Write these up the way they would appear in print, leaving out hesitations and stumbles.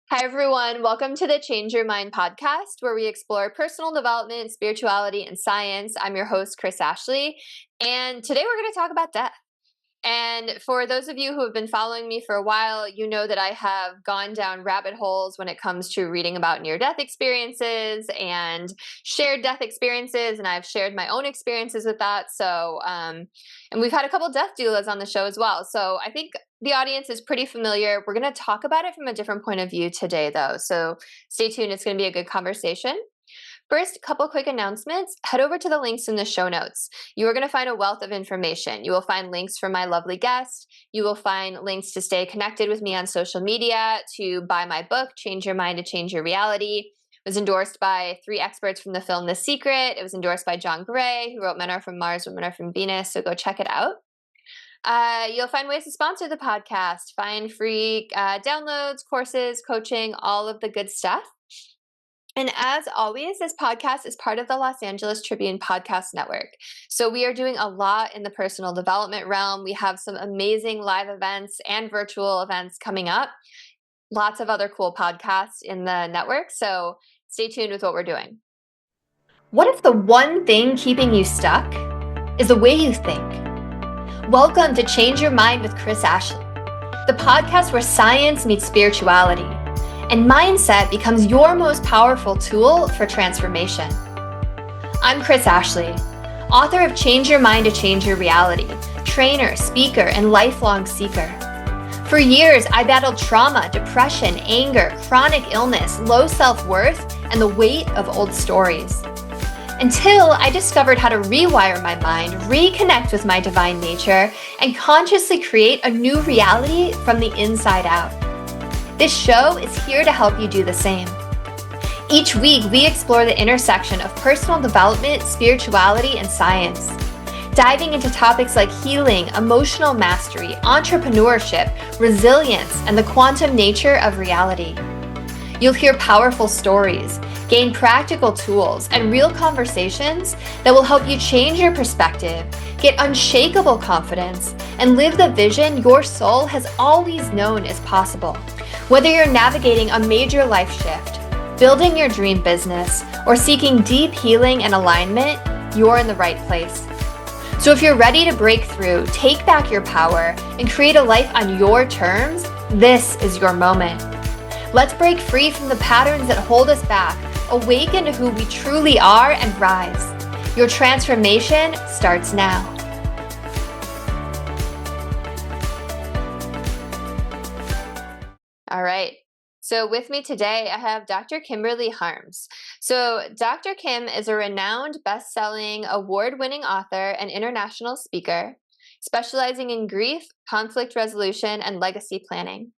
Hi, everyone. Welcome to the Change Your Mind podcast, where we explore personal development, spirituality, and science. I'm your host, Kris Ashley, and today we're going to talk about death. And for those of you who have been following me for a while, you know that I have gone down rabbit holes when it comes to reading about near-death experiences and shared death experiences, and I've shared my own experiences with that. And we've had a couple death doulas on the show as well. So I think the audience is pretty familiar. We're going to talk about it from a different point of view today, though. So stay tuned. It's going to be a good conversation. First, a couple quick announcements. Head over to the links in the show notes. You are going to find a wealth of information. You will find links for my lovely guest. You will find links to stay connected with me on social media, to buy my book, Change Your Mind to Change Your Reality. It was endorsed by 3 experts from the film The Secret. It was endorsed by John Gray, who wrote Men Are From Mars, Women Are From Venus. So go check it out. You'll find ways to sponsor the podcast, find free downloads, courses, coaching, all of the good stuff. And as always, this podcast is part of the Los Angeles Tribune Podcast Network. So we are doing a lot in the personal development realm. We have some amazing live events and virtual events coming up. Lots of other cool podcasts in the network. So stay tuned with what we're doing. What if the one thing keeping you stuck is the way you think? Welcome to Change Your Mind with Kris Ashley, the podcast where science meets spirituality and mindset becomes your most powerful tool for transformation. I'm Kris Ashley, author of Change Your Mind to Change Your Reality, trainer, speaker, and lifelong seeker. For years, I battled trauma, depression, anger, chronic illness, low self-worth, and the weight of old stories. Until I discovered how to rewire my mind, reconnect with my divine nature, and consciously create a new reality from the inside out. This show is here to help you do the same. Each week, we explore the intersection of personal development, spirituality, and science, diving into topics like healing, emotional mastery, entrepreneurship, resilience, and the quantum nature of reality. You'll hear powerful stories, gain practical tools, and real conversations that will help you change your perspective, get unshakable confidence, and live the vision your soul has always known is possible. Whether you're navigating a major life shift, building your dream business, or seeking deep healing and alignment, you're in the right place. So if you're ready to break through, take back your power, and create a life on your terms, this is your moment. Let's break free from the patterns that hold us back, awaken to who we truly are, and rise. Your transformation starts now. All right. So with me today, I have Dr. Kimberly Harms. So Dr. Kim is a renowned best-selling, award-winning author and international speaker, specializing in grief, conflict resolution, and legacy planning.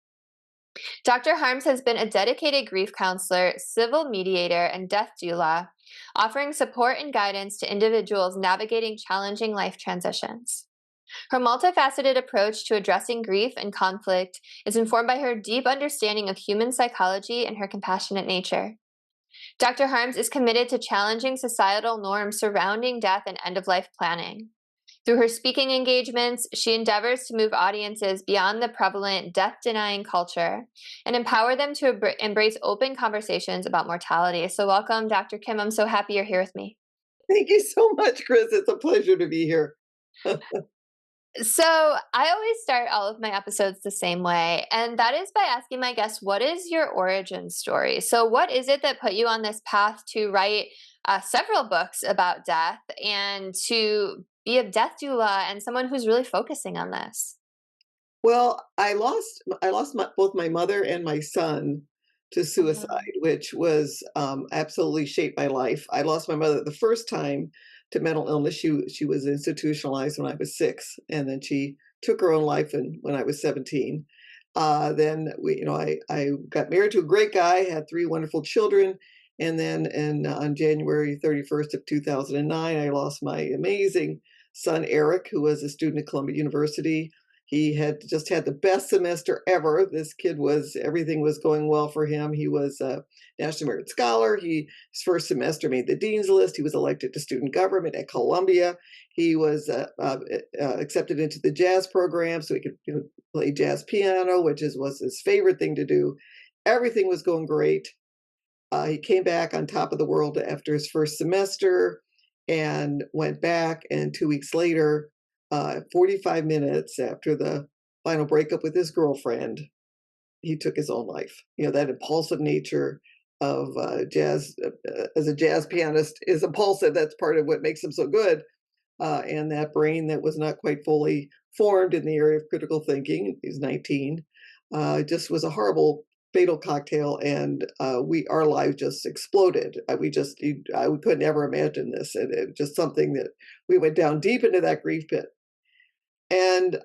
Dr. Harms has been a dedicated grief counselor, civil mediator, and death doula, offering support and guidance to individuals navigating challenging life transitions. Her multifaceted approach to addressing grief and conflict is informed by her deep understanding of human psychology and her compassionate nature. Dr. Harms is committed to challenging societal norms surrounding death and end-of-life planning. Through her speaking engagements, she endeavors to move audiences beyond the prevalent death-denying culture and empower them to embrace open conversations about mortality. So welcome, Dr. Kim. I'm so happy you're here with me. Thank you so much, Kris. It's a pleasure to be here. So I always start all of my episodes the same way, and that is by asking my guests, what is your origin story? So what is it that put you on this path to write several books about death and to be a death doula and someone who's really focusing on this? Well, I lost both my mother and my son to suicide, which was absolutely shaped my life. I lost my mother the first time to mental illness. She was institutionalized when I was 6, and then she took her own life when I was 17. Then I got married to a great guy, had 3 wonderful children, and then on January 31st of 2009, I lost my amazing son Eric, who was a student at Columbia University. He had just had the best semester ever. This kid everything was going well for him. He was a National Merit Scholar. His first semester made the dean's list. He was elected to student government at Columbia. He was accepted into the jazz program so he could play jazz piano, which was his favorite thing to do. Everything was going great. He came back on top of the world after his first semester and went back. And 2 weeks later, 45 minutes after the final breakup with his girlfriend, he took his own life. That impulsive nature of jazz, as a jazz pianist, is impulsive. That's part of what makes him so good. And that brain that was not quite fully formed in the area of critical thinking, he's 19, just was a horrible fatal cocktail, and our lives just exploded. We couldn't ever imagine this, and it just something that we went down deep into that grief pit. And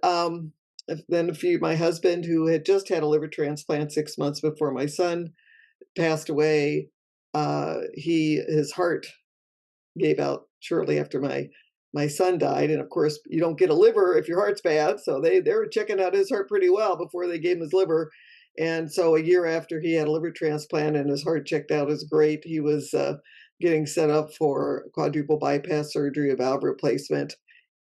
then my husband, who had just had a liver transplant 6 months before my son passed away, his heart gave out shortly after my son died. And of course, you don't get a liver if your heart's bad, so they were checking out his heart pretty well before they gave him his liver. And so a year after he had a liver transplant and his heart checked out as great, he was getting set up for quadruple bypass surgery, a valve replacement.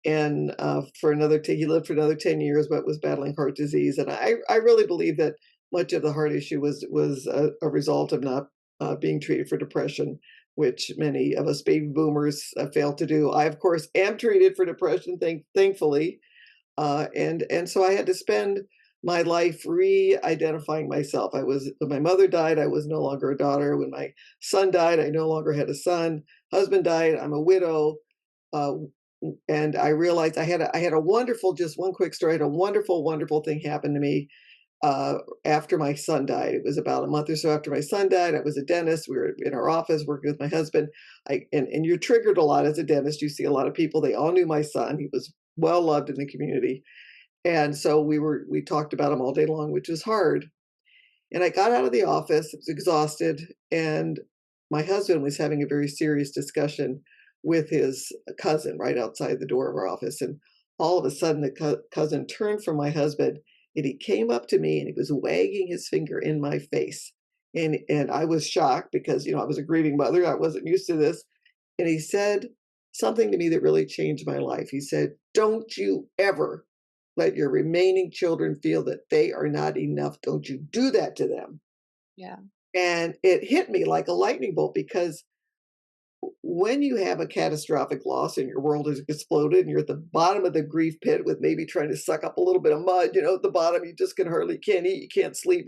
And he lived for another 10 years, but was battling heart disease. And I really believe that much of the heart issue was a result of not being treated for depression, which many of us baby boomers failed to do. I, of course, am treated for depression, thankfully. And so I had to spend my life re-identifying myself. When my mother died, I was no longer a daughter. When my son died, I no longer had a son. Husband died, I'm a widow. Uh, and I realized I had a wonderful, just one quick story, I had a wonderful, wonderful thing happen to me after my son died. It was about a month or so after my son died. I was a dentist. We were in our office working with my husband. And you're triggered a lot as a dentist. You see a lot of people. They all knew my son. He was well loved in the community. And so we talked about him all day long, which was hard. And I got out of the office, I was exhausted, and my husband was having a very serious discussion with his cousin right outside the door of our office. And all of a sudden, the cousin turned from my husband, and he came up to me and he was wagging his finger in my face. And I was shocked because, I was a grieving mother. I wasn't used to this. And he said something to me that really changed my life. He said, "Don't you ever let your remaining children feel that they are not enough. Don't you do that to them." Yeah. And it hit me like a lightning bolt, because when you have a catastrophic loss and your world has exploded and you're at the bottom of the grief pit with maybe trying to suck up a little bit of mud, at the bottom, you just can't eat, you can't sleep,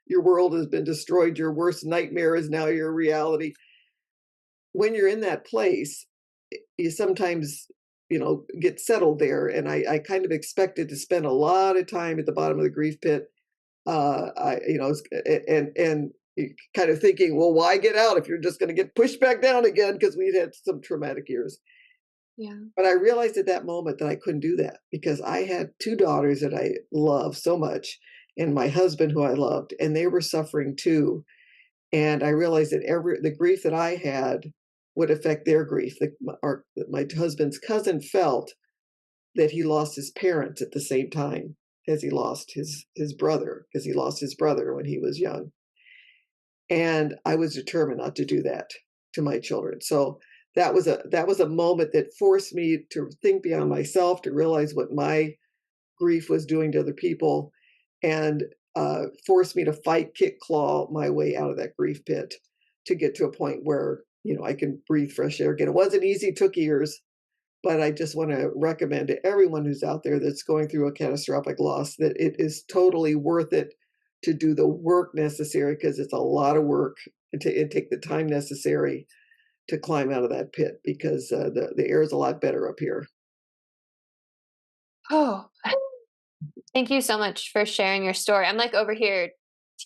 your world has been destroyed. Your worst nightmare is now your reality. When you're in that place, you sometimes, get settled there. And I kind of expected to spend a lot of time at the bottom of the grief pit. And kind of thinking, well, why get out if you're just going to get pushed back down again? Because we'd had some traumatic years. Yeah. But I realized at that moment that I couldn't do that, because I had two daughters that I love so much, and my husband who I loved, and they were suffering too. And I realized that the grief that I had would affect their grief. My husband's cousin felt that he lost his parents at the same time as he lost his brother, because he lost his brother when he was young. And I was determined not to do that to my children. So that was a moment that forced me to think beyond myself, to realize what my grief was doing to other people, and forced me to fight, kick, claw my way out of that grief pit to get to a point where, I can breathe fresh air again. It wasn't easy, it took years, but I just want to recommend to everyone who's out there that's going through a catastrophic loss that it is totally worth it to do the work necessary, because it's a lot of work, and take the time necessary to climb out of that pit, because the air is a lot better up here. Oh, thank you so much for sharing your story. I'm like over here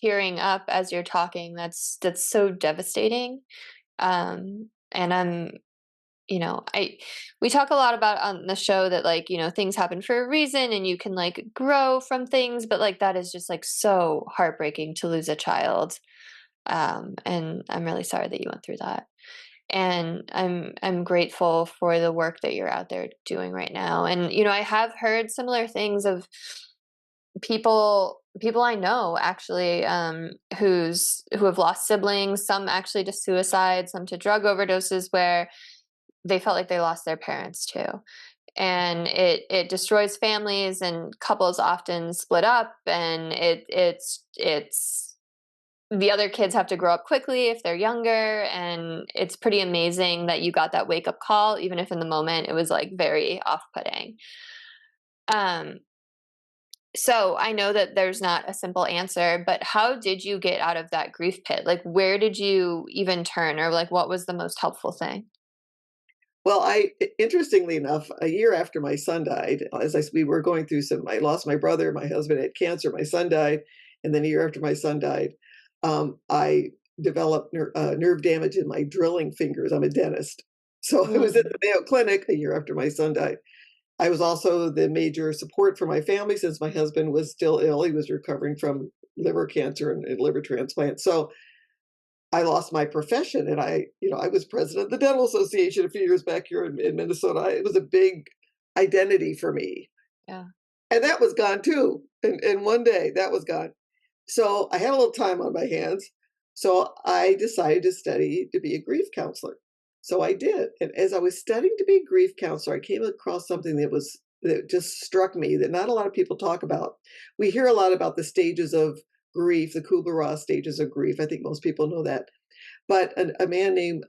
tearing up as you're talking. That's so devastating. And we talk a lot about on the show that, like, things happen for a reason and you can like grow from things, but like that is just like so heartbreaking to lose a child. And I'm really sorry that you went through that. And I'm grateful for the work that you're out there doing right now. And I have heard similar things of people I know actually, who have lost siblings, some actually to suicide, some to drug overdoses, where they felt like they lost their parents too. And it destroys families, and couples often split up, and it's the other kids have to grow up quickly if they're younger, and it's pretty amazing that you got that wake up call, even if in the moment it was like very off-putting. Um, so I know that there's not a simple answer, but how did you get out of that grief pit? Like, where did you even turn, or like, what was the most helpful thing? Well, interestingly enough, a year after my son died, we were going through I lost my brother, my husband had cancer, my son died, and then a year after my son died, I developed nerve damage in my drilling fingers. I'm a dentist. So I was at Mm, the Mayo Clinic a year after my son died. I was also the major support for my family since my husband was still ill. He was recovering from liver cancer and liver transplant. So I lost my profession, and I was president of the Dental Association a few years back here in Minnesota. It was a big identity for me, yeah. and that was gone too. In one day, that was gone. So I had a little time on my hands. So I decided to study to be a grief counselor. So I did. And as I was studying to be a grief counselor, I came across something that just struck me that not a lot of people talk about. We hear a lot about the stages of grief, the Kubler-Ross stages of grief. I think most people know that. But a man named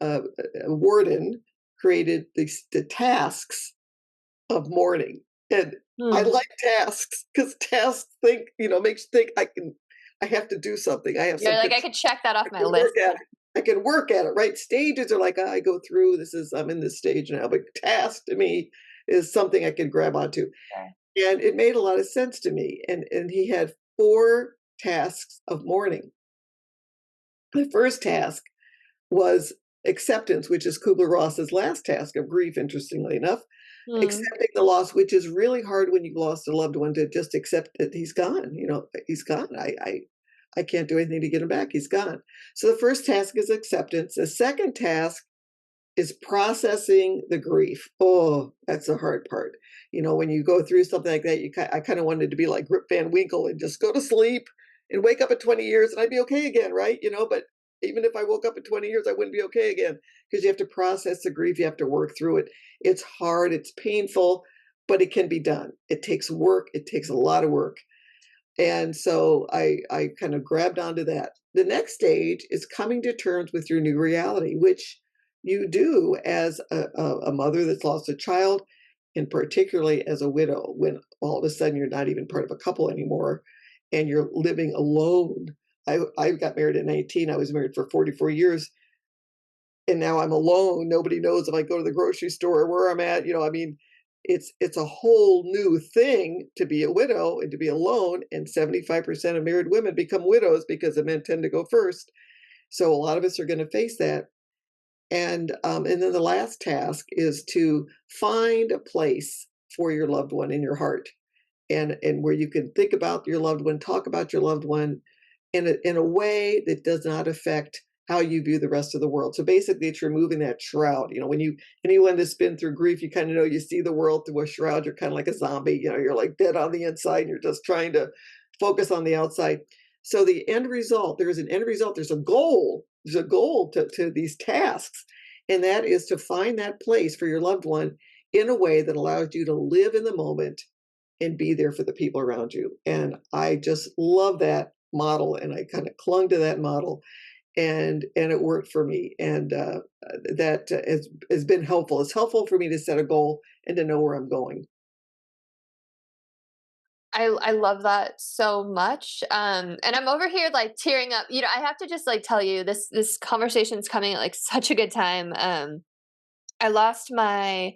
Warden created the tasks of mourning. And I Hmm. like tasks because tasks makes you think I have to do something. I have You're some like, I control. could check that off I my can work list. at it. I can work at it, right? Stages are like, I go through, I'm in this stage now, but task to me is something I can grab onto. Sure. And it made a lot of sense to me. And he had 4 tasks of mourning. The first task was acceptance, which is Kubler-Ross's last task of grief, interestingly enough. Hmm. Accepting the loss, which is really hard when you've lost a loved one, to just accept that he's gone. He's gone. I can't do anything to get him back. He's gone. So the first task is acceptance. The second task is processing the grief. Oh, that's the hard part. When you go through something like that, I kind of wanted to be like Rip Van Winkle and just go to sleep and wake up at 20 years and I'd be okay again, right? But even if I woke up at 20 years, I wouldn't be okay again because you have to process the grief. You have to work through it. It's hard. It's painful, but it can be done. It takes work. It takes a lot of work. And so I kind of grabbed onto that. The next stage is coming to terms with your new reality, which you do as a mother that's lost a child, and particularly as a widow, when all of a sudden you're not even part of a couple anymore and you're living alone. I got married at 19. I was married for 44 years. And now I'm alone. Nobody knows if I go to the grocery store or where I'm at. It's a whole new thing to be a widow and to be alone. And 75% of married women become widows because the men tend to go first. So a lot of us are going to face that. And then the last task is to find a place for your loved one in your heart, and where you can think about your loved one, talk about your loved one in a way that does not affect how you view the rest of the world. So basically, it's removing that shroud. When anyone that's been through grief, you kind of know you see the world through a shroud. You're kind of like a zombie. You're like dead on the inside. And you're just trying to focus on the outside. So the end result, there is an end result. There's a goal. There's a goal to these tasks, and that is to find that place for your loved one in a way that allows you to live in the moment and be there for the people around you. And I just love that model, and I kind of clung to that model, and it worked for me. And that has been helpful. It's helpful for me to set a goal and to know where I'm going. I love that so much. And I'm over here like tearing up. I have to just like tell you this conversation's coming at like such a good time. I lost my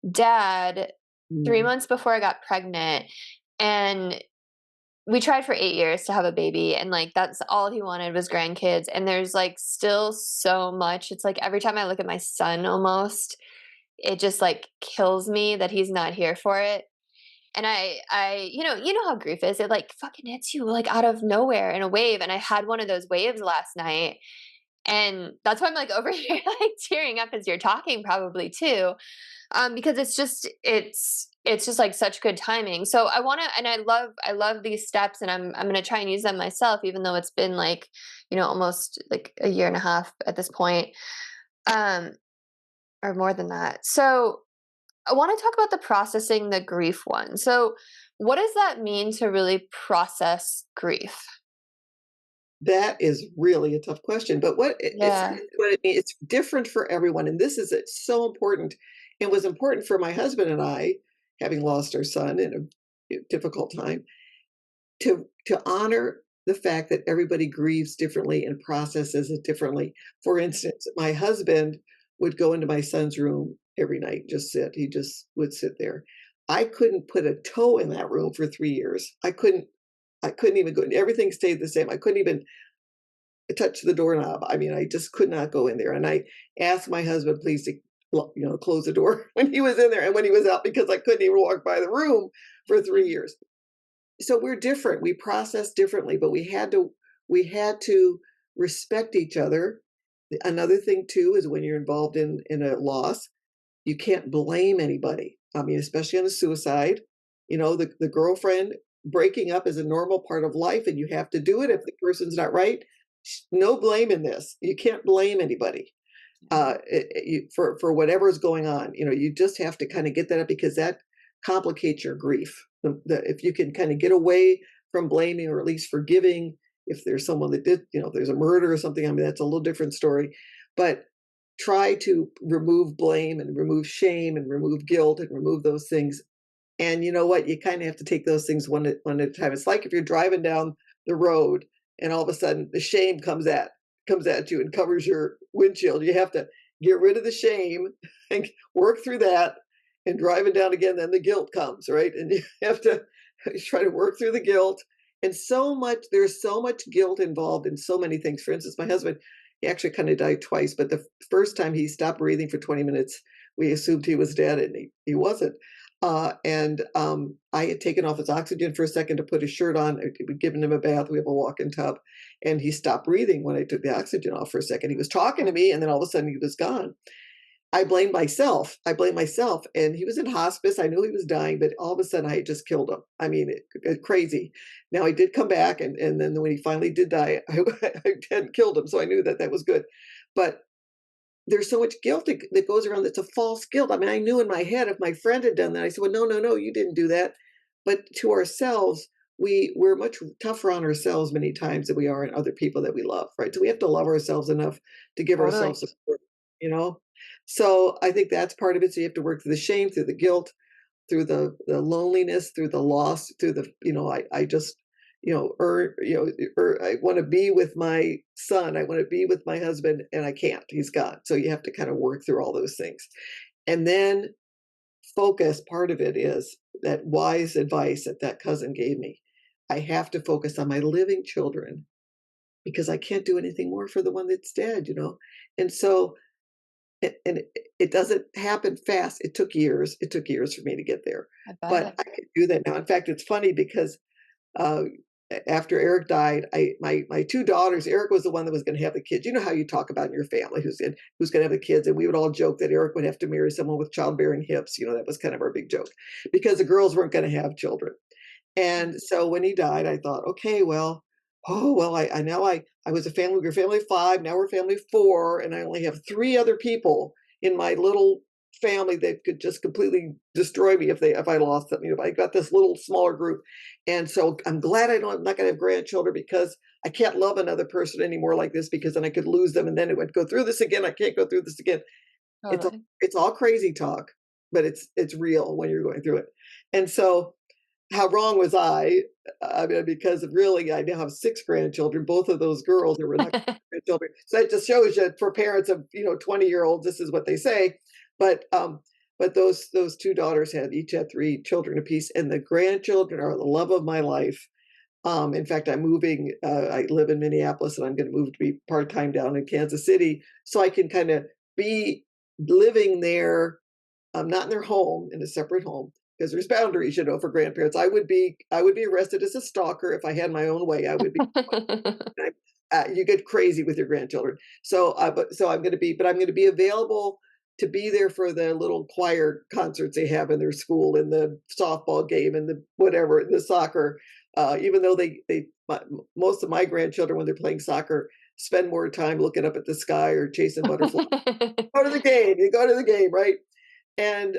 dad 3 Mm. months before I got pregnant, and we tried for 8 years to have a baby, and like that's all he wanted was grandkids. And there's like still so much. It's like every time I look at my son almost, it just like kills me that he's not here for it. And you know how grief is. It like fucking hits you like out of nowhere in a wave. And I had one of those waves last night. And that's why I'm like over here like tearing up as you're talking probably too. Because it's just like such good timing. So I want to, and I love these steps, and I'm going to try and use them myself, even though it's been like, almost like a year and a half at this point. Um, or more than that. So I want to talk about the processing the grief one. So what does that mean to really process grief? That is really a tough question, but Yeah. what it means, it's different for everyone, and this is it's so important. It was important for my husband and I, having lost our son in a difficult time, to honor the fact that everybody grieves differently and processes it differently. For instance, my husband would go into my son's room every night, just sit. He just would sit there. I couldn't put a toe in that room for 3 years. I couldn't even go. Everything stayed the same. I couldn't even touch the doorknob. I mean, I just could not go in there. And I asked my husband, please, to close the door when he was in there and when he was out because I couldn't even walk by the room for 3 years. So we're different. We process differently, but we had to respect each other. Another thing too is when you're involved in a loss, you can't blame anybody. I mean, especially on a suicide. The girlfriend breaking up is a normal part of life, and you have to do it if the person's not right. No blame in this. You can't blame anybody for whatever is going on. You just have to kind of get that up because that complicates your grief. If you can kind of get away from blaming or at least forgiving, if there's someone that did, if there's a murder or something, I mean, that's a little different story. But try to remove blame and remove shame and remove guilt and remove those things. And you know what? You kind of have to take those things one at a time. It's like if you're driving down the road and all of a sudden the shame comes at you and covers your windshield. You have to get rid of the shame and work through that and drive it down again. Then the guilt comes, right? And you have to try to work through the guilt. And there's so much guilt involved in so many things. For instance, my husband, he actually kind of died twice, but the first time he stopped breathing for 20 minutes, we assumed he was dead, and he wasn't. And I had taken off his oxygen for a second to put his shirt on. We'd given him a bath. We have a walk-in tub, and he stopped breathing when I took the oxygen off for a second. He was talking to me, and then all of a sudden he was gone. I blame myself. And he was in hospice. I knew he was dying, but all of a sudden I had just killed him. I mean, crazy. Now he did come back, and then when he finally did die, I hadn't killed him, so I knew that was good. But there's so much guilt that goes around. That's a false guilt. I mean, I knew in my head if my friend had done that, I said, well, no, no, no, you didn't do that. But to ourselves, we're much tougher on ourselves many times than we are in other people that we love, right? So we have to love ourselves enough to give Totally. ourselves support, you know? So I think that's part of it. So you have to work through the shame, through the guilt, through the loneliness, through the loss, through I just, I want to be with my son. I want to be with my husband, and I can't. He's gone. So you have to kind of work through all those things. And then focus, part of it is that wise advice that cousin gave me. I have to focus on my living children because I can't do anything more for the one that's dead. And so it doesn't happen fast. It took years. It took years for me to get there, I but bet. I can do that now. In fact, it's funny because uh, after Eric died, my two daughters. Eric was the one that was going to have the kids. You know how you talk about in your family who's going to have the kids, and we would all joke that Eric would have to marry someone with childbearing hips. That was kind of our big joke because the girls weren't going to have children. And so when he died, I thought, okay, well, oh well, I was we were family of 5, now we're family of 4, and I only have 3 other people in my little family that could just completely destroy me if I lost them. I got this little smaller group. And so I'm glad I'm not gonna have grandchildren because I can't love another person anymore like this because then I could lose them and then it would go through this again. I can't go through this again. It's all Totally. it's all crazy talk, but it's real when you're going through it. And so how wrong was I? I mean, because really, I now have 6 grandchildren. Both of those girls were not grandchildren. So it just shows you for parents of 20-year-olds, this is what they say. But those 2 daughters each had 3 children apiece, and the grandchildren are the love of my life. In fact, I'm moving. I live in Minneapolis, and I'm going to move to be part time down in Kansas City, so I can kind of be living there, not in their home, in a separate home, because there's boundaries, for grandparents. I would be arrested as a stalker if I had my own way. I would be. You get crazy with your grandchildren. But I'm going to be available to be there for the little choir concerts they have in their school, and the softball game, and the whatever, the soccer. Even though most of my grandchildren, when they're playing soccer, spend more time looking up at the sky or chasing butterflies. Go to the game. You go to the game, right? And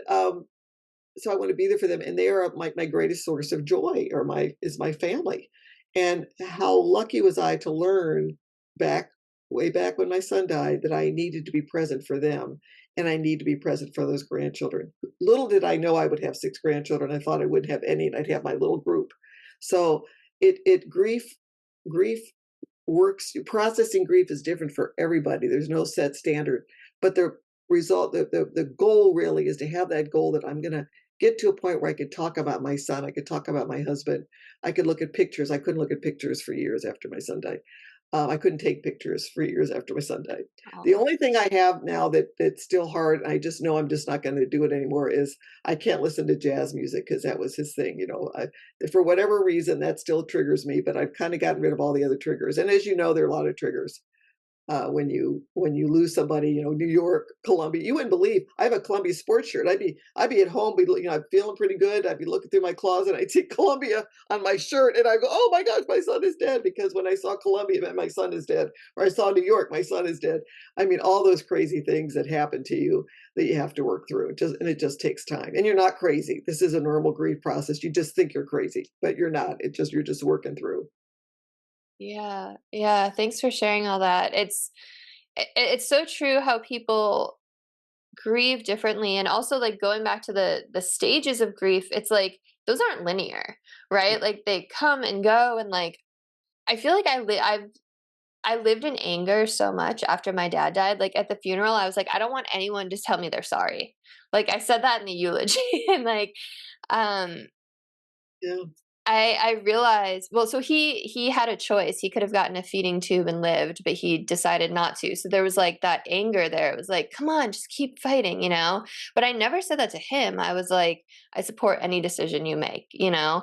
so I want to be there for them, and they are my greatest source of joy, or my family. And how lucky was I to learn back way back when my son died that I needed to be present for them and I need to be present for those grandchildren. Little did I know I would have 6 grandchildren. I thought I wouldn't have any and I'd have my little group. So it grief works processing grief is different for everybody. There's no set standard, but the result the goal really is to have that goal that I'm going to get to a point where I could talk about my son, I could talk about my husband, I could look at pictures. I couldn't look at pictures for years after my son died. I couldn't take pictures for years after my son died. The Oh, only thing I have now that's still hard, I just know I'm just not going to do it anymore, is I can't listen to jazz music because that was his thing. For whatever reason, that still triggers me. But I've kind of gotten rid of all the other triggers. And as you know, there are a lot of triggers when you lose somebody, New York, Columbia. You wouldn't believe I have a Columbia sports shirt. I'd be at home, I'm feeling pretty good. I'd be looking through my closet, I'd see Columbia on my shirt, and I go, "Oh my gosh, my son is dead!" Because when I saw Columbia, my son is dead, or I saw New York, my son is dead. I mean, all those crazy things that happen to you that you have to work through. It just takes time, and you're not crazy. This is a normal grief process. You just think you're crazy, but you're not. You're just working through. yeah. Yeah. Thanks for sharing all that. It's so true how people grieve differently, and also like going back to the stages of grief, it's like those aren't linear, right? Like they come and go, and like I feel like I lived in anger so much after my dad died. Like at the funeral, I was like, I don't want anyone to tell me they're sorry. Like I said that in the eulogy, and like um Yeah. I realized, well, so he had a choice. He could have gotten a feeding tube and lived, but he decided not to. So there was like that anger there. It was like, come on, just keep fighting, you know? But I never said that to him. I was like, I support any decision you make, you know?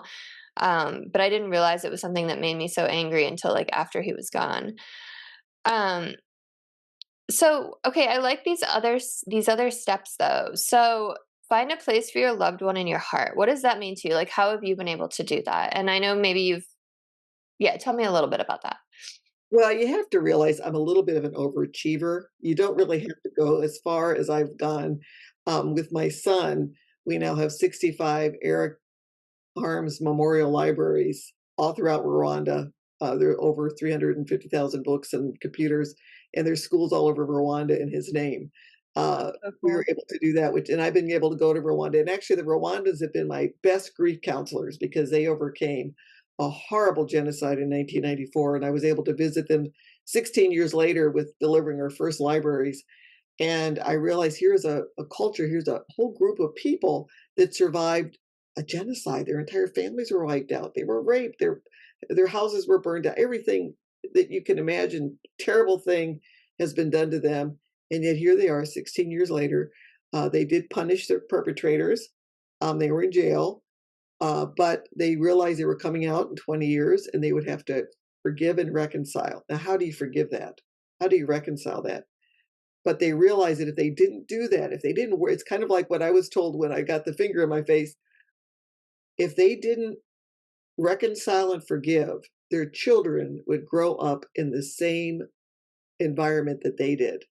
But I didn't realize it was something that made me so angry until like after he was gone. Um, so okay, I like these other steps though. So find a place for your loved one in your heart. What does that mean to you? Like how have you been able to do that? And I know maybe you've yeah, tell me a little bit about that. Well, you have to realize I'm a little bit of an overachiever. You don't really have to go as far as I've gone. With my son, we now have 65 Eric Harms memorial libraries all throughout Rwanda. There are over 350,000 books and computers, and there's schools all over Rwanda in his name. So We were cool. able to do that, and I've been able to go to Rwanda. And actually, the Rwandans have been my best grief counselors because they overcame a horrible genocide in 1994. And I was able to visit them 16 years later with delivering our first libraries. And I realized here's a culture, here's a whole group of people that survived a genocide. Their entire families were wiped out. They were raped. Their houses were burned down. Everything that you can imagine, terrible thing has been done to them. And yet here they are, 16 years later. They did punish their perpetrators. They were in jail, but they realized they were coming out in 20 years and they would have to forgive and reconcile. Now, how do you forgive that? How do you reconcile that? But they realized that if they didn't do that, if they didn't it's kind of like what I was told when I got the finger in my face. If they didn't reconcile and forgive, their children would grow up in the same environment that they did.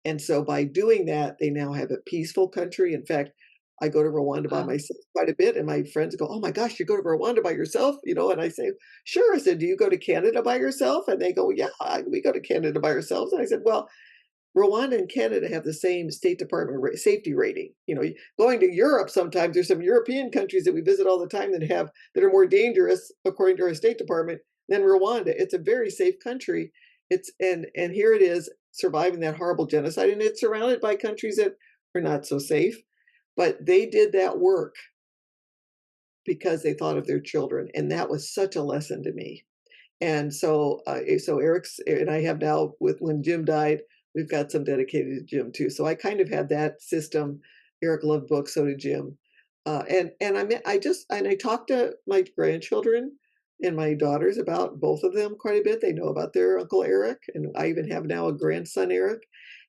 And so by doing that, they now have a peaceful country. In fact, I go to Rwanda by Wow. myself quite a bit, and my friends go, "Oh my gosh, you go to Rwanda by yourself?" And I say, "Sure." I said, "Do you go to Canada by yourself?" And they go, "Yeah, we go to Canada by ourselves." And I said, "Well, Rwanda and Canada have the same State Department safety rating. Going to Europe sometimes there's some European countries that we visit all the time that are more dangerous according to our State Department than Rwanda. It's a very safe country. And here it is surviving that horrible genocide, and it's surrounded by countries that are not so safe. But they did that work because they thought of their children, and that was such a lesson to me. And so Eric's and I have now with when Jim died, we've got some dedicated to Jim too. So I kind of had that system. Eric loved books, so did Jim. And I talk to my grandchildren and my daughters about both of them quite a bit. They know about their Uncle Eric, and I even have now a grandson, Eric.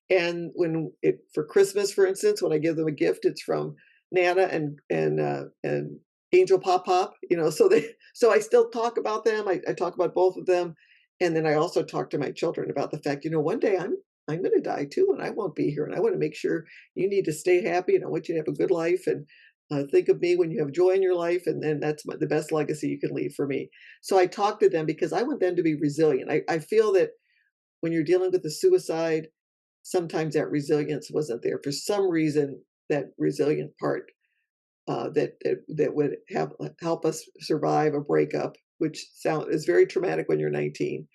And when it for Christmas, for instance, when I give them a gift, it's from Nana and Angel Pop Pop. So I still talk about them. I talk about both of them, and then I also talk to my children about the fact, one day I'm going to die too, and I won't be here, and I want to make sure you need to stay happy, and I want you to have a good life, Think of me when you have joy in your life, and then that's the best legacy you can leave for me. So I talked to them because I want them to be resilient. I feel that when you're dealing with the suicide, sometimes that resilience wasn't there for some reason. That resilient part that would help us survive a breakup, which is very traumatic when you're 19.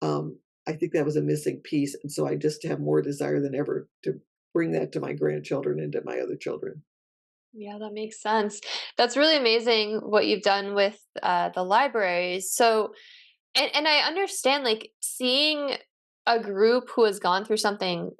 I think that was a missing piece, and so I just have more desire than ever to bring that to my grandchildren and to my other children. Yeah, that makes sense. That's really amazing what you've done with the libraries. So, and I understand like seeing a group who has gone through something.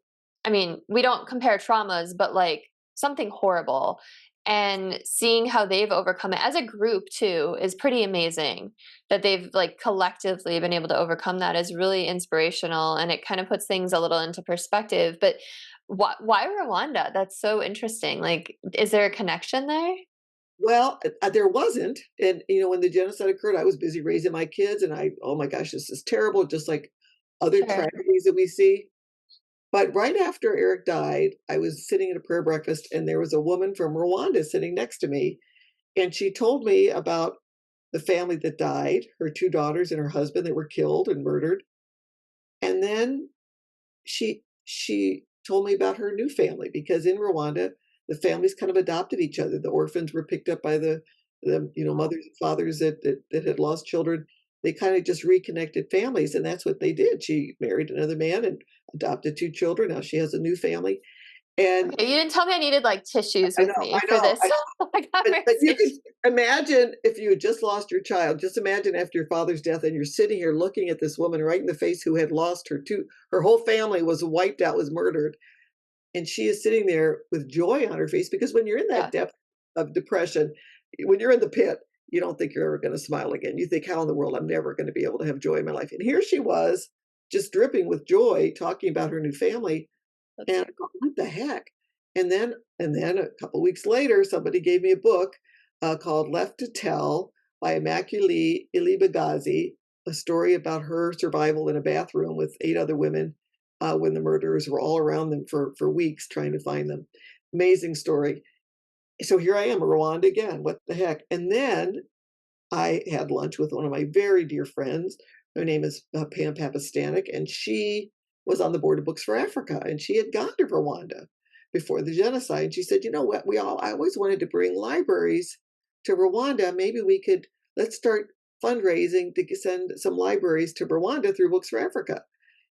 I mean, we don't compare traumas, but like something horrible, and seeing how they've overcome it as a group too is pretty amazing. That they've like collectively been able to overcome that is really inspirational, and it kind of puts things a little into perspective. But why Rwanda? That's so interesting. Like, is there a connection there? Well, there wasn't, and when the genocide occurred, I was busy raising my kids, and oh my gosh, this is terrible, just like other Sure. tragedies that we see. But right after Eric died, I was sitting at a prayer breakfast, and there was a woman from Rwanda sitting next to me, and she told me about the family that died, her 2 daughters and her husband that were killed and murdered. And then she told me about her new family because in Rwanda, the families kind of adopted each other. The orphans were picked up by the Oh, mothers and fathers that had lost children. They kind of just reconnected families, and that's what they did. She married another man and adopted 2 children. Now she has a new family, and okay. You didn't tell me I needed like tissues I with know, me I for know, this like but you conversation. can imagine if you had just lost your child. Just imagine after your father's death, and you're sitting here looking at this woman right in the face who had lost her whole family was wiped out, was murdered, and she is sitting there with joy on her face because when you're in that Yeah. depth of depression, when you're in the pit, you don't think you're ever going to smile again. You think, how in the world I'm never going to be able to have joy in my life. And here she was, just dripping with joy, talking about her new family. That's And so I thought, what the heck? And then a couple weeks later, somebody gave me a book called Left to Tell by Immaculée Ilibagazi, a story about her survival in a bathroom with 8 other women when the murderers were all around them for weeks trying to find them. Amazing story. So here I am, Rwanda again. What the heck? And then I had lunch with one of my very dear friends. Her name is Pam Papastanik, and she was on the board of Books for Africa, and she had gone to Rwanda before the genocide. And she said, "You know what? I always wanted to bring libraries to Rwanda. Maybe let's start fundraising to send some libraries to Rwanda through Books for Africa."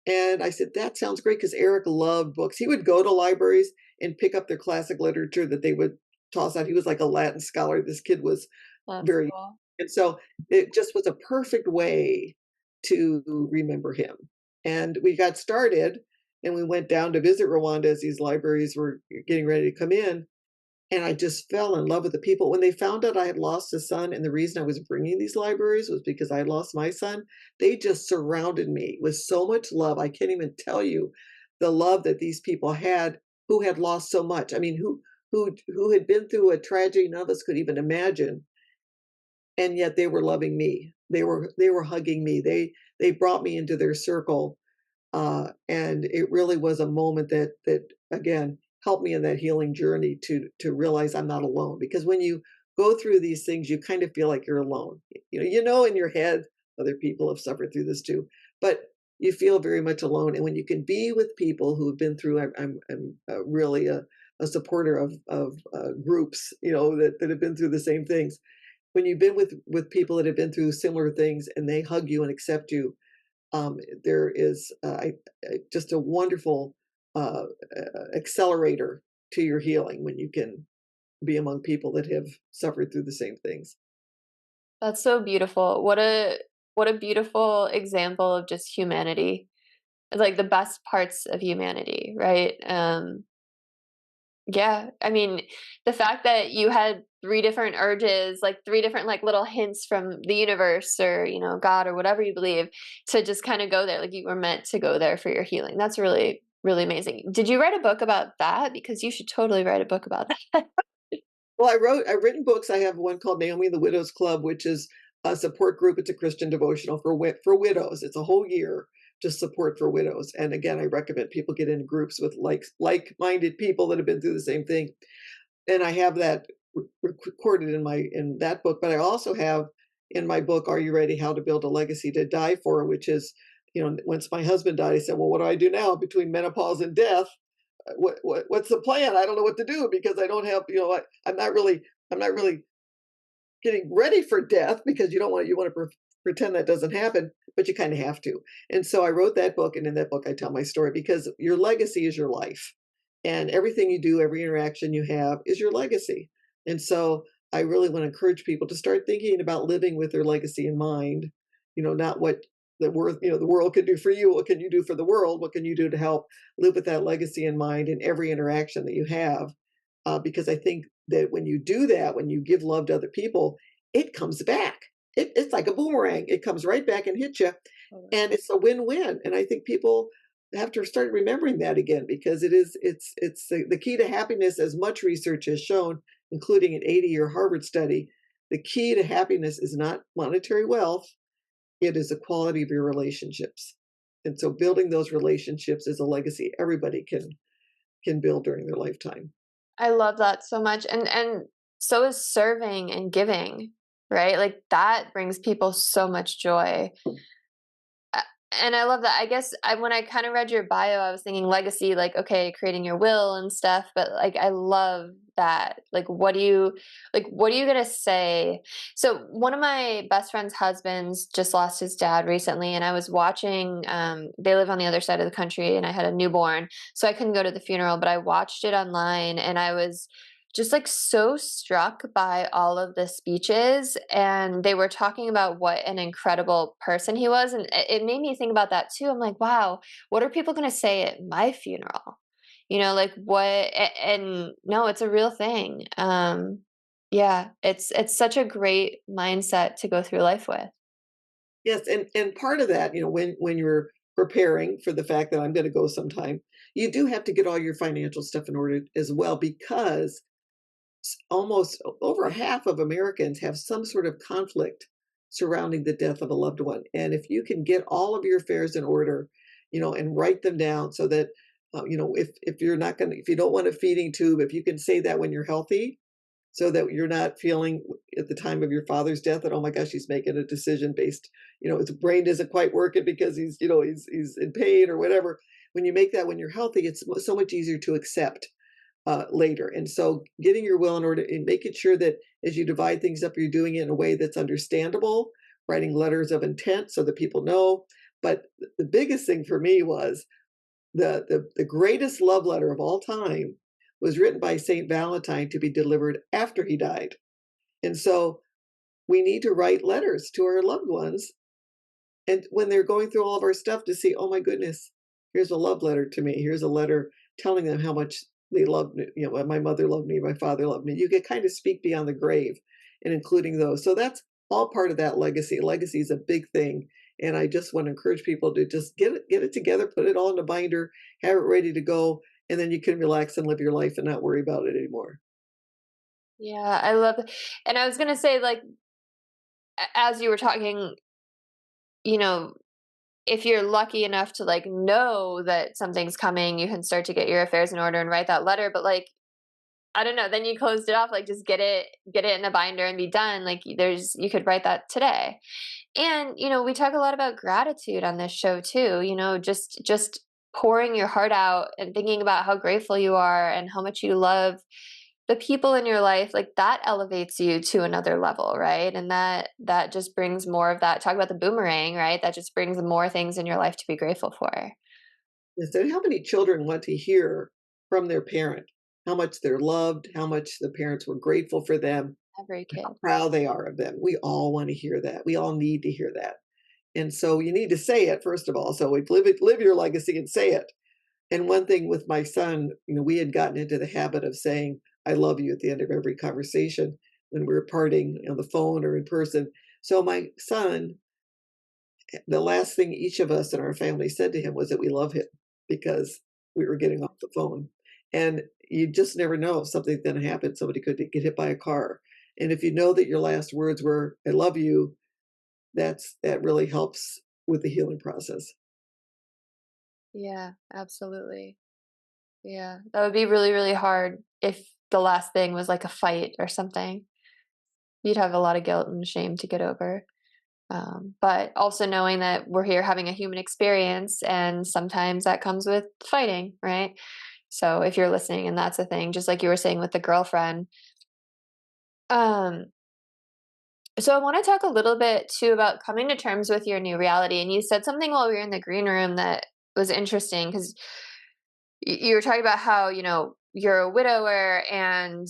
And I said, "That sounds great," because Eric loved books. He would go to libraries and pick up their classic literature that they would toss out. He was like a Latin scholar. This kid was that's very, cool. and so it just was a perfect way to remember him. And we got started, and we went down to visit Rwanda as these libraries were getting ready to come in. And I just fell in love with the people. When they found out I had lost a son, and the reason I was bringing these libraries was because I had lost my son, they just surrounded me with so much love. I can't even tell you the love that these people had who had lost so much. I mean, who had been through a tragedy none of us could even imagine, and yet they were loving me. They were hugging me. They brought me into their circle, and it really was a moment that again helped me in that healing journey to realize I'm not alone. Because when you go through these things, you kind of feel like you're alone. In your head other people have suffered through this too, but you feel very much alone. And when you can be with people who have been through, I'm really a supporter of groups, that have been through the same things. When you've been with people that have been through similar things and they hug you and accept you, there is just a wonderful accelerator to your healing when you can be among people that have suffered through the same things. That's so beautiful. What a beautiful example of just humanity. Like the best parts of humanity, right? Yeah. I mean, the fact that you had three different urges, like three different like little hints from the universe or, God or whatever you believe to just kind of go there. Like you were meant to go there for your healing. That's really, really amazing. Did you write a book about that? Because you should totally write a book about that. Well, I've written books. I have one called Naomi and the Widows Club, which is a support group. It's a Christian devotional for widows. It's a whole year just support for widows. And again, I recommend people get in groups with like-minded people that have been through the same thing. And I have that recorded in that book. But I also have in my book, Are You Ready? How to Build a Legacy to Die For, which is, once my husband died, I said, well, what do I do now between menopause and death? What's the plan? I don't know what to do because I don't have, I'm not really getting ready for death because you want to pretend that doesn't happen, but you kind of have to. And so I wrote that book, and in that book I tell my story because your legacy is your life, and everything you do, every interaction you have is your legacy. And so I really want to encourage people to start thinking about living with their legacy in mind. Not what the world can do for you. What can you do for the world? What can you do to help live with that legacy in mind in every interaction that you have? Because I think that when you do that, when you give love to other people, it comes back. It's like a boomerang. It comes right back and hits you, and it's a win-win. And I think people have to start remembering that again because it's the key to happiness. As much research has shown, including an 80-year Harvard study, the key to happiness is not monetary wealth; it is the quality of your relationships. And so, building those relationships is a legacy everybody can build during their lifetime. I love that so much. And so is serving and giving, right? Like that brings people so much joy. Uh, And I love that. I guess when I kind of read your bio, I was thinking legacy, like, okay, creating your will and stuff, but like, I love that. Like, what are you going to say? So one of my best friend's husbands just lost his dad recently, and I was watching, they live on the other side of the country, and I had a newborn, so I couldn't go to the funeral, but I watched it online, and I was just like so struck by all of the speeches, and they were talking about what an incredible person he was, and it made me think about that too. I'm like, wow, what are people going to say at my funeral? Like and no, it's a real thing. Yeah, it's such a great mindset to go through life with. Yes, and part of that, when you're preparing for the fact that I'm going to go sometime, you do have to get all your financial stuff in order as well because almost over half of Americans have some sort of conflict surrounding the death of a loved one. And if you can get all of your affairs in order, and write them down so that, if you're not going to, if you don't want a feeding tube, if you can say that when you're healthy, so that you're not feeling at the time of your father's death that, oh my gosh, he's making a decision based, his brain isn't quite working because he's in pain or whatever. When you make that when you're healthy, it's so much easier to accept later. And so getting your will in order and making sure that as you divide things up, you're doing it in a way that's understandable, writing letters of intent so that people know. But the biggest thing for me was the greatest love letter of all time was written by Saint Valentine to be delivered after he died. And so we need to write letters to our loved ones, and when they're going through all of our stuff, to see, oh my goodness, here's a love letter to me. Here's a letter telling them how much they loved me. My mother loved me, my father loved me. You can kind of speak beyond the grave and including those. So that's all part of that legacy. Legacy is a big thing. And I just want to encourage people to just get it together, put it all in a binder, have it ready to go, and then you can relax and live your life and not worry about it anymore. Yeah, I love it. And I was gonna say, like, as you were talking, you know, if you're lucky enough to like know that something's coming, you can start to get your affairs in order and write that letter. But like, I don't know, then you closed it off, like just get it in a binder and be done. Like you could write that today. And, we talk a lot about gratitude on this show too, just pouring your heart out and thinking about how grateful you are and how much you love the people in your life. Like that elevates you to another level, right? And that just brings more of that. Talk about the boomerang, right? That just brings more things in your life to be grateful for. Yes, and how many children want to hear from their parent how much they're loved, how much the parents were grateful for them, Every kid. how proud they are of them. We all want to hear that. We all need to hear that. And so you need to say it, first of all. So we live your legacy and say it. And one thing with my son, we had gotten into the habit of saying, I love you at the end of every conversation when we were parting on the phone or in person. So my son, the last thing each of us in our family said to him was that we love him because we were getting off the phone. And you just never know if something's going to happen. Somebody could get hit by a car. And if you know that your last words were, I love you, that really helps with the healing process. Yeah, absolutely. Yeah. That would be really, really hard if the last thing was like a fight or something, you'd have a lot of guilt and shame to get over. But also knowing that we're here having a human experience, and sometimes that comes with fighting, right? So if you're listening and that's a thing, just like you were saying with the girlfriend. Um, so I want to talk a little bit too about coming to terms with your new reality. And you said something while we were in the green room that was interesting because you were talking about how, you're a widower and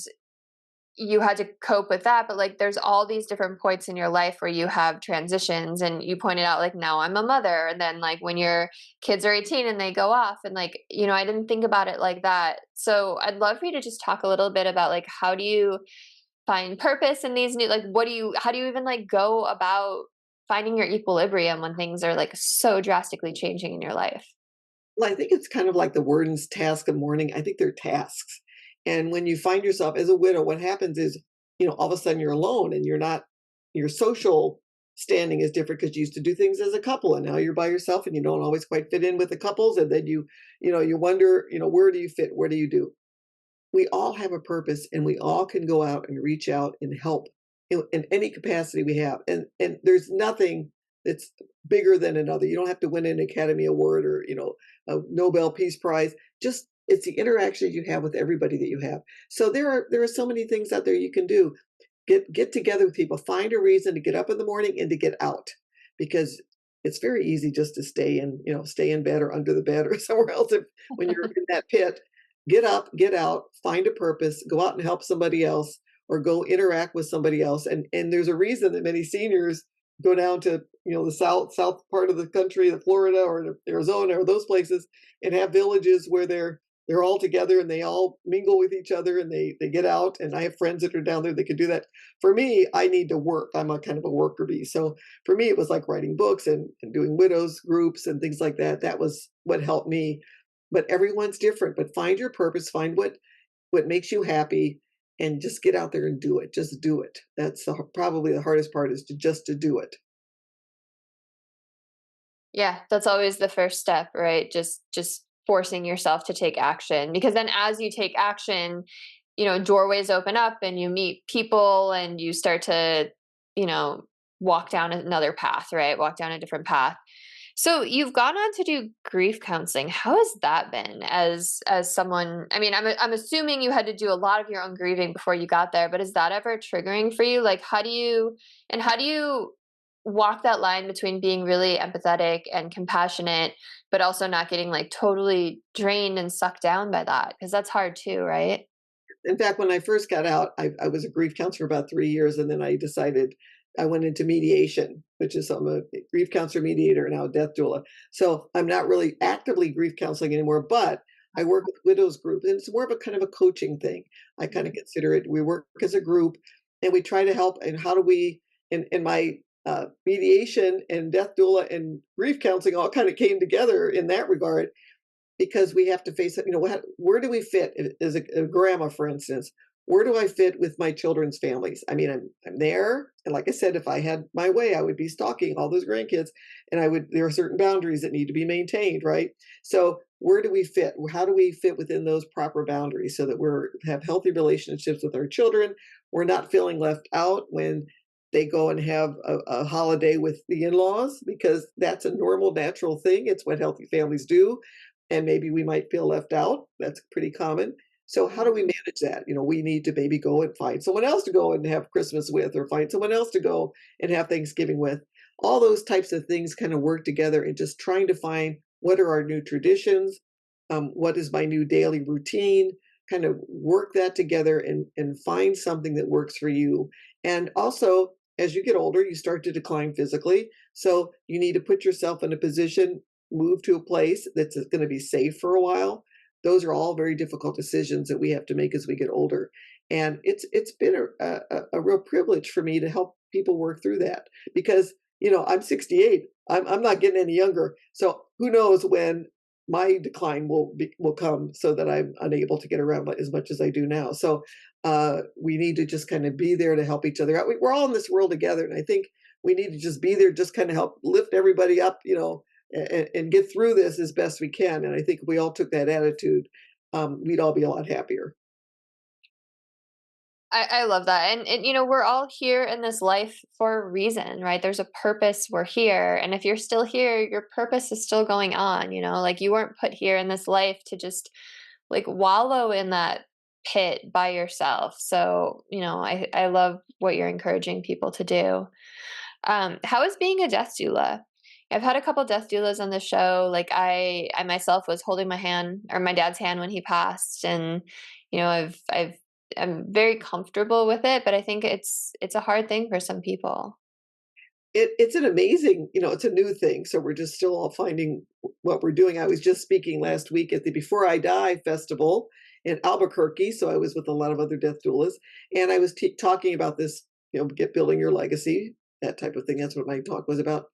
you had to cope with that, but like there's all these different points in your life where you have transitions, and you pointed out like now I'm a mother, and then like when your kids are 18 and they go off, and like I didn't think about it like that. So I'd love for you to just talk a little bit about like how do you find purpose in these new, like how do you even like go about finding your equilibrium when things are like so drastically changing in your life? Well, I think it's kind of like the word's task of mourning. I think they're tasks. And when you find yourself as a widow, what happens is, all of a sudden you're alone and you're not, your social standing is different because you used to do things as a couple and now you're by yourself and you don't always quite fit in with the couples. And then you wonder, where do you fit? What do you do? We all have a purpose and we all can go out and reach out and help in any capacity we have. And there's nothing that's bigger than another. You don't have to win an Academy Award or, a Nobel Peace Prize. Just it's the interactions you have with everybody that you have. So there are so many things out there you can do. Get together with people, find a reason to get up in the morning and to get out, because it's very easy just to stay in bed or under the bed or somewhere else when you're in that pit. Get up, get out, find a purpose, go out and help somebody else or go interact with somebody else. And there's a reason that many seniors go down to, the south part of the country, the Florida or Arizona or those places, and have villages where they're all together and they all mingle with each other and they get out. And I have friends that are down there that can do that. For me, I need to work. I'm a kind of a worker bee. So for me, it was like writing books and doing widows groups and things like that. That was what helped me. But everyone's different. But find your purpose, find what makes you happy, and just get out there and do it. Just do it. That's probably the hardest part, is to do it. Yeah, that's always the first step, right? Just forcing yourself to take action, because then as you take action, doorways open up and you meet people and you start to, you know, walk down another path, right? Walk down a different path. So you've gone on to do grief counseling. How has that been as someone? I mean, I'm assuming you had to do a lot of your own grieving before you got there, but is that ever triggering for you? Like, how do you walk that line between being really empathetic and compassionate, but also not getting like totally drained and sucked down by that? Because that's hard too, right? In fact, when I first got out, I was a grief counselor about 3 years, and then I went into mediation, which is I'm a grief counselor, mediator, and now a death doula. So I'm not really actively grief counseling anymore, but I work with widows group, and it's more of a kind of a coaching thing. I kind of consider it. We work as a group, and we try to help. And how do we? In my mediation and death doula and grief counseling all kind of came together in that regard, because we have to face it. Where do we fit as a grandma, for instance? Where do I fit with my children's families? I mean, I'm there, and like I said, if I had my way, I would be stalking all those grandkids, and there are certain boundaries that need to be maintained, right? So where do we fit? How do we fit within those proper boundaries so that have healthy relationships with our children? We're not feeling left out when they go and have a holiday with the in-laws, because that's a normal, natural thing. It's what healthy families do, and maybe we might feel left out. That's pretty common. So how do we manage that? We need to maybe go and find someone else to go and have Christmas with, or find someone else to go and have Thanksgiving with. All those types of things kind of work together, and just trying to find what are our new traditions, what is my new daily routine, kind of work that together and find something that works for you. And also, as you get older, you start to decline physically. So you need to put yourself in a position, move to a place that's going to be safe for a while. Those are all very difficult decisions that we have to make as we get older. And it's been a real privilege for me to help people work through that, because, I'm 68. I'm not getting any younger. So who knows when my decline will come, so that I'm unable to get around as much as I do now. So we need to just kind of be there to help each other out. We're all in this world together. And I think we need to just be there, just kind of help lift everybody up, and get through this as best we can. And I think if we all took that attitude, we'd all be a lot happier. I love that. And, we're all here in this life for a reason, right? There's a purpose we're here. And if you're still here, your purpose is still going on, like you weren't put here in this life to just like wallow in that pit by yourself. So, I love what you're encouraging people to do. How is being a death doula? I've had a couple death doulas on the show. Like I myself was holding my hand or my dad's hand when he passed, and I'm very comfortable with it. But I think it's a hard thing for some people. It's an amazing, it's a new thing. So we're just still all finding what we're doing. I was just speaking last week at the Before I Die festival in Albuquerque. So I was with a lot of other death doulas, and I was talking about this, get building your legacy, that type of thing. That's what my talk was about.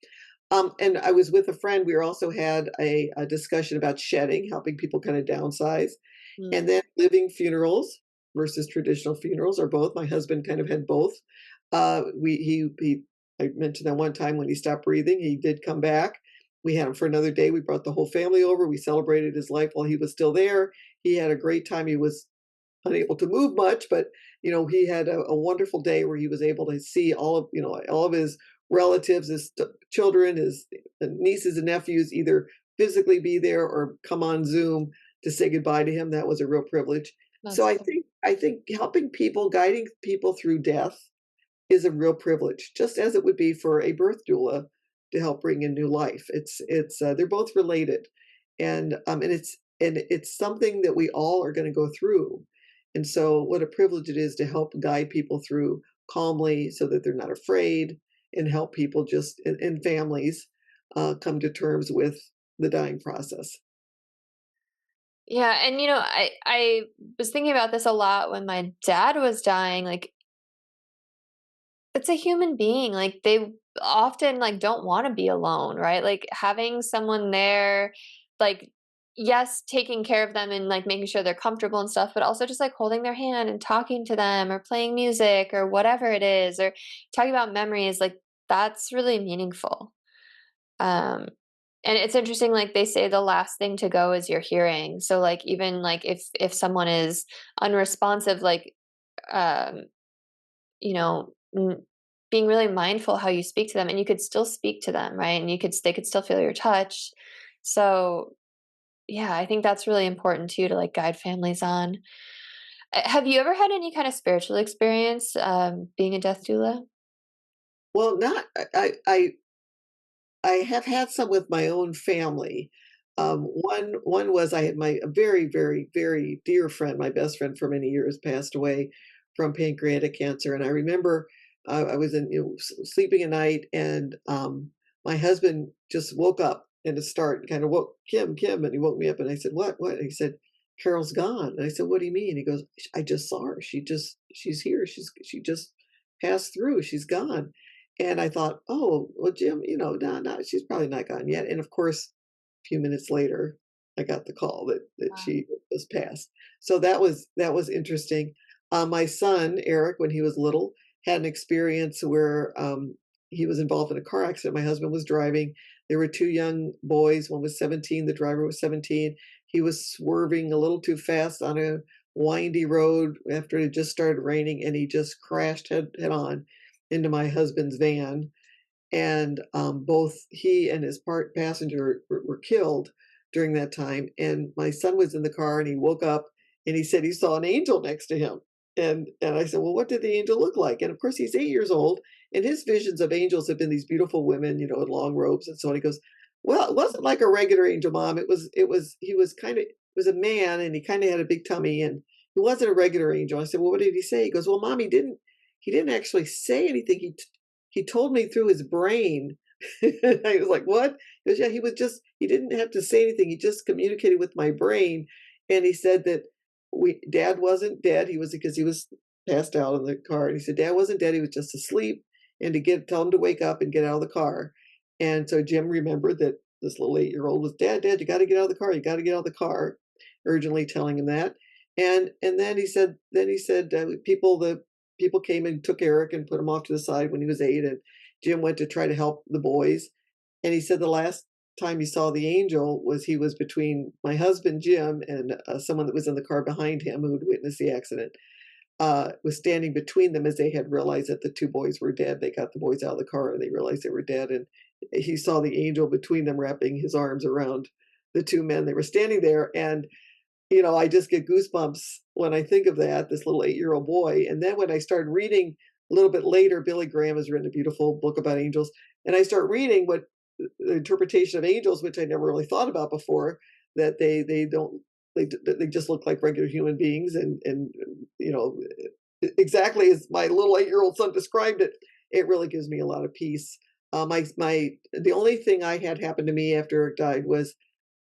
And I was with a friend. We also had a discussion about shedding, helping people kind of downsize, and Mm. then living funerals versus traditional funerals, or both. My husband kind of had both. He I mentioned that one time when he stopped breathing, he did come back. We had him for another day. We brought the whole family over. We celebrated his life while he was still there. He had a great time. He was unable to move much, but he had a wonderful day where he was able to see all of his relatives, his children, his nieces and nephews, either physically be there or come on Zoom to say goodbye to him. That was a real privilege. So That's I cool. think I think helping people, guiding people through death is a real privilege, just as it would be for a birth doula to help bring in new life. It's they're both related, and it's something that we all are going to go through. And so, what a privilege it is to help guide people through calmly, so that they're not afraid, and help people just and families come to terms with the dying process. Yeah, and I was thinking about this a lot when my dad was dying. Like it's a human being. Like they often like don't want to be alone, right? Like having someone there, like yes, taking care of them and like making sure they're comfortable and stuff, but also just like holding their hand and talking to them or playing music or whatever it is, or talking about memories, like that's really meaningful. Um and it's interesting, like they say the last thing to go is your hearing. So like even like if someone is unresponsive, like um you know, being really mindful how you speak to them, and you could still speak to them, right? And they could still feel your touch. So, yeah, I think that's really important too to like guide families on. Have you ever had any kind of spiritual experience being a death doula? Well, not I have had some with my own family. One was I had my a very, very, very dear friend, my best friend for many years, passed away from pancreatic cancer, and I remember I was sleeping at night, and my husband just woke up in a start and kind of woke Kim, and he woke me up, and I said, "What?" And he said, "Carol's gone." And I said, "What do you mean?" He goes, "I just saw her. She's here. She just passed through. She's gone." And I thought, "Oh, well, Jim, no, no, she's probably not gone yet." And of course, a few minutes later, I got the call that Wow. she was passed. So that was interesting. My son Eric, when he was little, had an experience where he was involved in a car accident. My husband was driving. There were two young boys. One was 17. The driver was 17. He was swerving a little too fast on a windy road after it had just started raining, and he just crashed head on into my husband's van, and both he and his passenger were killed during that time. And my son was in the car, and he woke up, and he said he saw an angel next to him. And I said, "Well, what did the angel look like?" And of course, he's 8 years old, and his visions of angels have been these beautiful women, in long robes and so on. He goes, "Well, it wasn't like a regular angel, Mom. It was he was kind of, it was a man, and he kind of had a big tummy, and he wasn't a regular angel." I said, "Well, what did he say?" He goes, "Well, Mom, he didn't actually say anything. He told me through his brain." I was like, "What?" He goes, "Yeah, he didn't have to say anything. He just communicated with my brain." And he said that Dad wasn't dead. Because he was passed out in the car. And he said, "Dad wasn't dead. He was just asleep." And tell him to wake up and get out of the car. And so Jim remembered that this little 8-year-old was, "Dad, you got to get out of the car. You got to get out of the car," urgently telling him that. And then he said, the people came and took Eric and put him off to the side when he was 8, and Jim went to try to help the boys. And he said the last time he saw the angel he was between my husband Jim and someone that was in the car behind him who had witnessed the accident. was standing between them as they had realized that the two boys were dead. They got the boys out of the car and they realized they were dead. And he saw the angel between them wrapping his arms around the two men. They were standing there. And, I just get goosebumps when I think of that, this little 8-year-old boy. And then when I started reading a little bit later, Billy Graham has written a beautiful book about angels. And I start reading what the interpretation of angels, which I never really thought about before, that they don't they just look like regular human beings, and exactly as my little 8-year-old son described it. It really gives me a lot of peace. My the only thing I had happen to me after Eric died was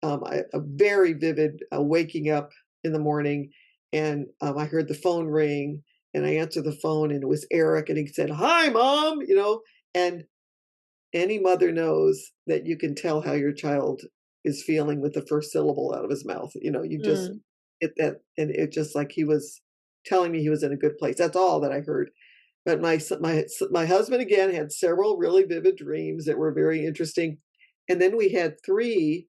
a very vivid waking up in the morning, and I heard the phone ring, and I answered the phone, and it was Eric, and he said, "Hi, Mom," and any mother knows that you can tell how your child is feeling with the first syllable out of his mouth. You just Mm. get that, and it just like he was telling me he was in a good place. That's all that I heard. But my husband again had several really vivid dreams that were very interesting, and then we had three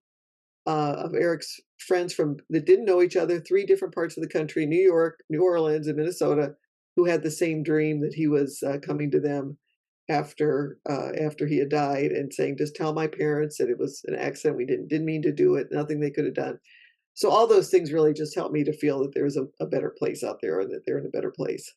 of Eric's friends from that didn't know each other, three different parts of the country, New York, New Orleans, and Minnesota, who had the same dream that he was coming to them after he had died, and saying, "Just tell my parents that it was an accident. We didn't mean to do it. Nothing they could have done." So all those things really just helped me to feel that there's a better place out there, and that they're in a better place.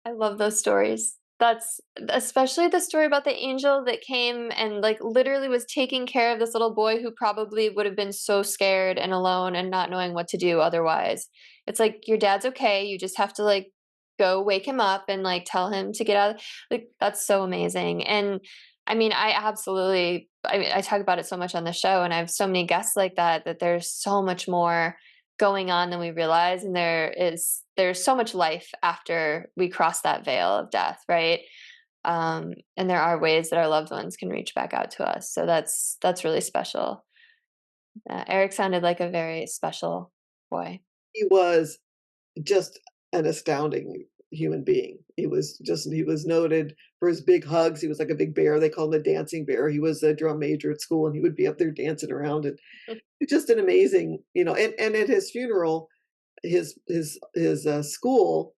I love those stories. That's especially the story about the angel that came and, like, literally was taking care of this little boy who probably would have been so scared and alone and not knowing what to do otherwise. It's like, "Your dad's okay, you just have to, like, go wake him up and, like, tell him to get out." Like, that's so amazing, and, I mean, I talk about it so much on the show, and I have so many guests like that, that there's so much more going on than we realize, and there's so much life after we cross that veil of death, right? And there are ways that our loved ones can reach back out to us, so that's really special. Eric sounded like a very special boy. He was just an astounding human being. He was noted for his big hugs. He was like a big bear. They called him a dancing bear. He was a drum major at school, and he would be up there dancing around, and just an amazing, and at his funeral, his school,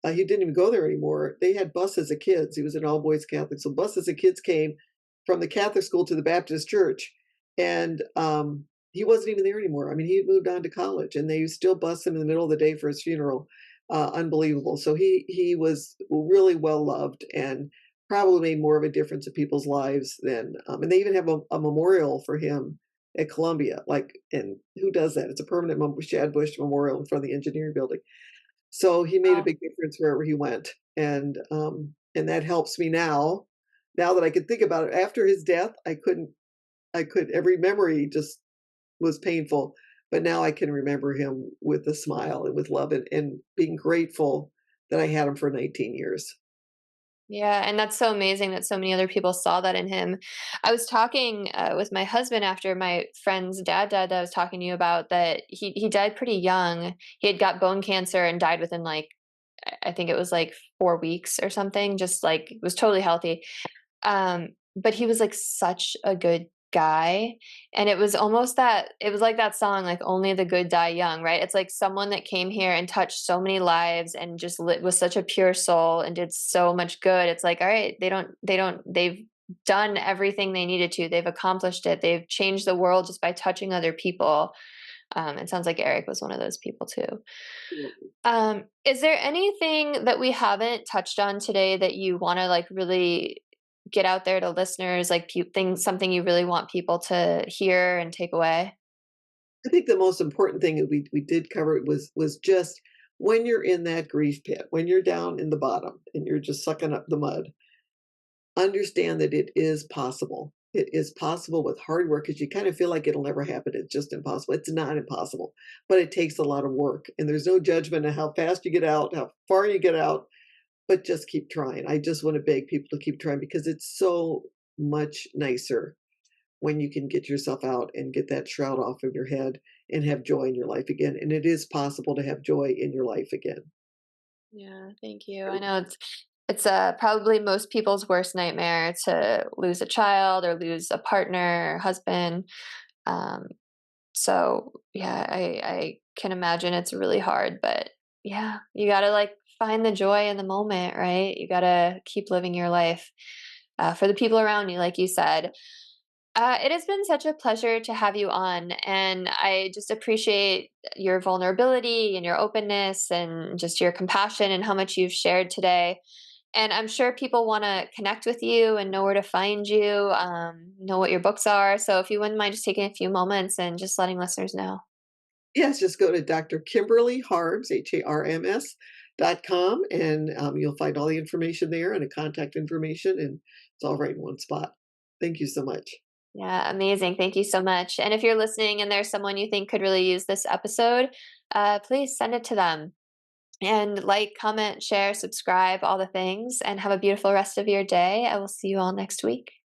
he didn't even go there anymore. They had buses of kids. He was an all boys Catholic, so buses of kids came from the Catholic school to the Baptist church, and he wasn't even there anymore. I mean, he had moved on to college, and they still bus him in the middle of the day for his funeral. Unbelievable. So he was really well loved, and probably made more of a difference in people's lives than. And they even have a memorial for him at Columbia. Like, and who does that? It's a permanent Shad Bush memorial in front of the engineering building. So he made a Wow. big difference wherever he went, and that helps me now. Now that I can think about it, after his death, I could every memory just was painful, but now I can remember him with a smile and with love, and being grateful that I had him for 19 years. Yeah, and that's so amazing that so many other people saw that in him. I was talking with my husband after my friend's dad died, that I was talking to you about, that he died pretty young. He had got bone cancer and died within, like, I think it was like 4 weeks or something. Just like, was totally healthy. But he was like such a good guy, and it was like that song, like, "Only the Good Die Young," right? It's like someone that came here and touched so many lives and just was such a pure soul and did so much good. It's like, all right, they've done everything they needed to. They've accomplished it. They've changed the world just by touching other people. It sounds like Eric was one of those people too. Is there anything that we haven't touched on today that you want to, like, really get out there to listeners, like, things, something you really want people to hear and take away? I think the most important thing that we did cover was just when you're in that grief pit, when you're down in the bottom and you're just sucking up the mud, understand that it is possible. It is possible with hard work, because you kind of feel like it'll never happen. It's just impossible. It's not impossible, but it takes a lot of work. And there's no judgment of how fast you get out, how far you get out, but just keep trying. I just want to beg people to keep trying, because it's so much nicer when you can get yourself out and get that shroud off of your head and have joy in your life again. And it is possible to have joy in your life again. Yeah, thank you. I know it's probably most people's worst nightmare to lose a child or lose a partner or husband. Um, so yeah, I can imagine it's really hard, but Yeah, you gotta, like, find the joy in the moment, right? You gotta keep living your life, for the people around you, like you said. It has been such a pleasure to have you on, and I just appreciate your vulnerability and your openness and just your compassion and how much you've shared today. And I'm sure people wanna connect with you and know where to find you, know what your books are, so if you wouldn't mind just taking a few moments and just letting listeners know. Yes, just go to Dr. Kimberly Harms, HARMS.com, and you'll find all the information there and the contact information, and it's all right in one spot. Thank you so much. Yeah, amazing. Thank you so much. And if you're listening and there's someone you think could really use this episode, please send it to them. And like, comment, share, subscribe, all the things, and have a beautiful rest of your day. I will see you all next week.